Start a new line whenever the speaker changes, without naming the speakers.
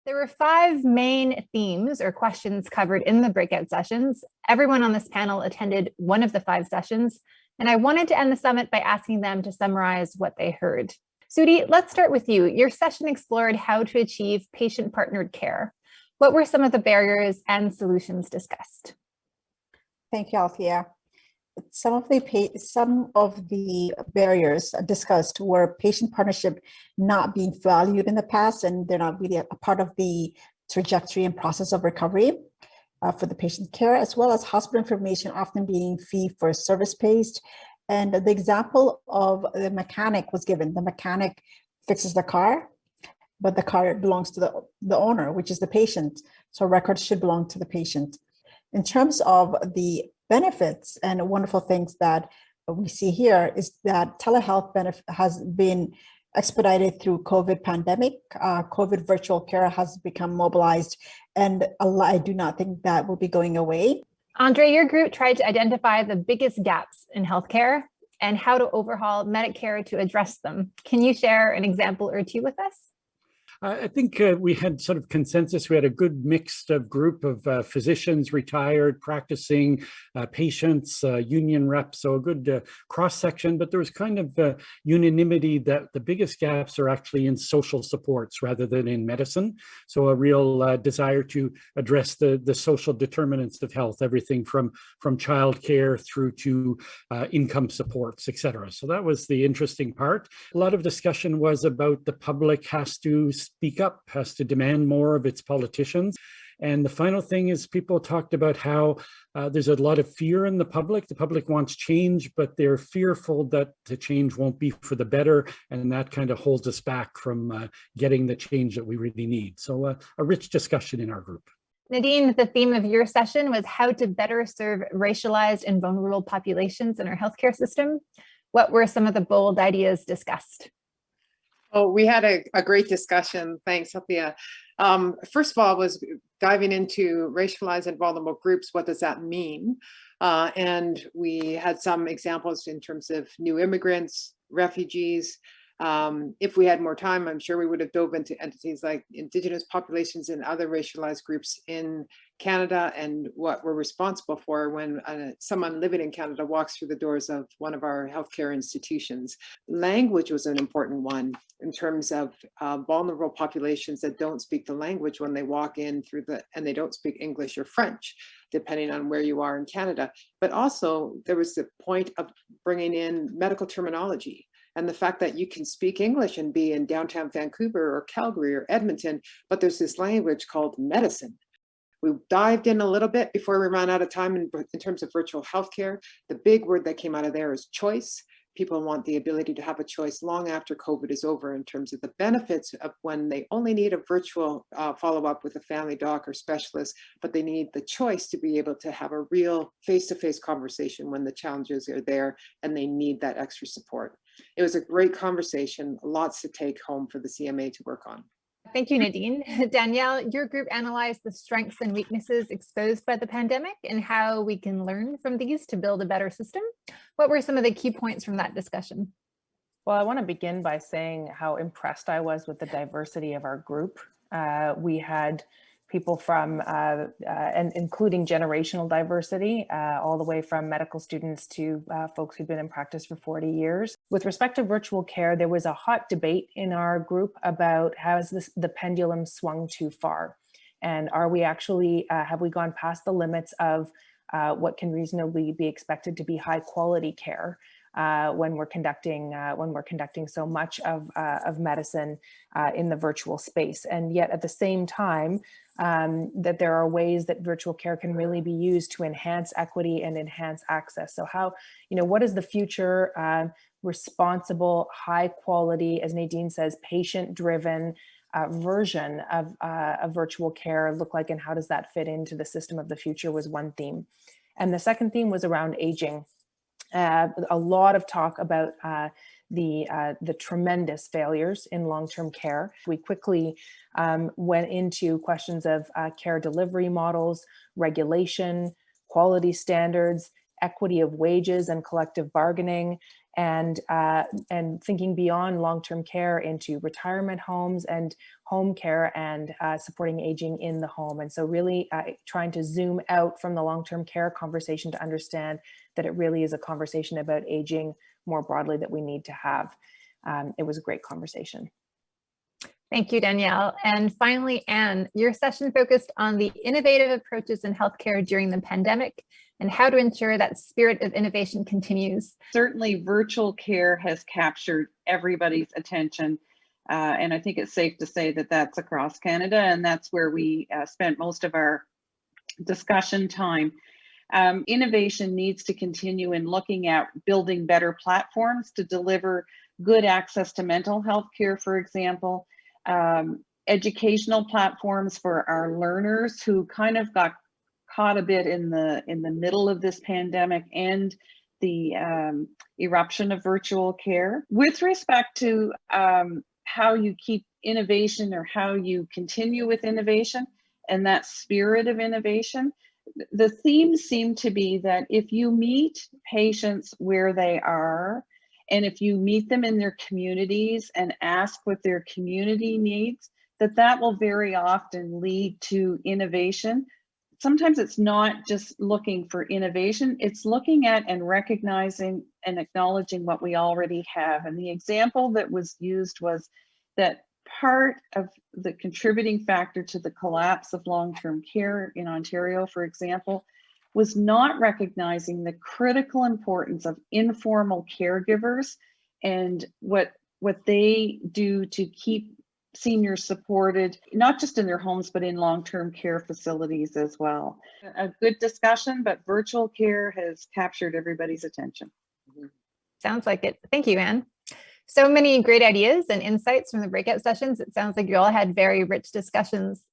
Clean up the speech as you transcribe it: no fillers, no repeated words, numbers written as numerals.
There were five main themes or questions covered in the breakout sessions. Everyone on this panel attended one of the five sessions, and I wanted to end the summit by asking them to summarize what they heard. Sudhi, let's start with you. Your session explored how to achieve patient-partnered care. What were some of the barriers and solutions discussed?
Thank you, Althea. Some of the barriers discussed were patient partnership not being valued in the past, and they're not really a part of the trajectory and process of recovery for the patient care, as well as hospital information often being fee for service based. And the example of the mechanic was given. The mechanic fixes the car, but the car belongs to the owner, which is the patient. So records should belong to the patient. In terms of the benefits and wonderful things that we see here is that telehealth has been expedited through COVID pandemic. COVID virtual care has become mobilized, and I do not think that will be going away.
Andre, your group tried to identify the biggest gaps in healthcare and how to overhaul Medicare to address them. Can you share an example or two with us?
I think we had sort of consensus. We had a good mixed group of physicians, retired, practicing, patients, union reps, so a good cross-section, but there was kind of unanimity that the biggest gaps are actually in social supports rather than in medicine. So a real desire to address the social determinants of health, everything from childcare through to income supports, et cetera. So that was the interesting part. A lot of discussion was about the public has to speak up, has to demand more of its politicians. And the final thing is people talked about how there's a lot of fear in the public. The public wants change, but they're fearful that the change won't be for the better. And that kind of holds us back from getting the change that we really need. So a rich discussion in our group.
Nadine, the theme of your session was how to better serve racialized and vulnerable populations in our healthcare system. What were some of the bold ideas discussed?
Oh, we had a great discussion. Thanks, Althea. First of all, was diving into racialized and vulnerable groups. What does that mean? And we had some examples in terms of new immigrants, refugees. If we had more time, I'm sure we would have dove into entities like Indigenous populations and other racialized groups in Canada and what we're responsible for when someone living in Canada walks through the doors of one of our healthcare institutions. Language was an important one in terms of vulnerable populations that don't speak the language when they walk in and they don't speak English or French, depending on where you are in Canada. But also there was the point of bringing in medical terminology. And the fact that you can speak English and be in downtown Vancouver or Calgary or Edmonton, but there's this language called medicine. We dived in a little bit before we ran out of time in terms of virtual healthcare. The big word that came out of there is choice. People want the ability to have a choice long after COVID is over in terms of the benefits of when they only need a virtual follow-up with a family doc or specialist, but they need the choice to be able to have a real face-to-face conversation when the challenges are there and they need that extra support. It was a great conversation, lots to take home for the CMA to work on.
Thank you, Nadine. Danielle, your group analyzed the strengths and weaknesses exposed by the pandemic and how we can learn from these to build a better system. What were some of the key points from that discussion?
Well, I want to begin by saying how impressed I was with the diversity of our group. We had people from, and including generational diversity, all the way from medical students to folks who've been in practice for 40 years. With respect to virtual care, there was a hot debate in our group about has the pendulum swung too far? And are we actually, have we gone past the limits of what can reasonably be expected to be high quality care when we're conducting so much of medicine in the virtual space? And yet at the same time, that there are ways that virtual care can really be used to enhance equity and enhance access. So how, what is the future responsible, high quality, as Nadine says, patient-driven version of virtual care look like, and how does that fit into the system of the future was one theme. And the second theme was around aging. A lot of talk about the tremendous failures in long-term care. We quickly went into questions of care delivery models, regulation, quality standards, equity of wages and collective bargaining, and thinking beyond long-term care into retirement homes and home care and supporting aging in the home. And so really trying to zoom out from the long-term care conversation to understand that it really is a conversation about aging more broadly that we need to have. It was a great conversation.
Thank you, Danielle. And finally, Anne, your session focused on the innovative approaches in healthcare during the pandemic and how to ensure that spirit of innovation continues.
Certainly, virtual care has captured everybody's attention. And I think it's safe to say that that's across Canada, and that's where we spent most of our discussion time. Innovation needs to continue in looking at building better platforms to deliver good access to mental health care, for example, educational platforms for our learners who kind of got caught a bit in the middle of this pandemic and the eruption of virtual care. With respect to how you keep innovation or how you continue with innovation and that spirit of innovation, the themes seem to be that if you meet patients where they are, and if you meet them in their communities and ask what their community needs, that will very often lead to innovation. Sometimes it's not just looking for innovation, it's looking at and recognizing and acknowledging what we already have. And the example that was used was that part of the contributing factor to the collapse of long-term care in Ontario, for example, was not recognizing the critical importance of informal caregivers and what they do to keep seniors supported, not just in their homes, but in long-term care facilities as well. A good discussion, but virtual care has captured everybody's attention.
Sounds like it. Thank you, Anne. So many great ideas and insights from the breakout sessions. It sounds like you all had very rich discussions.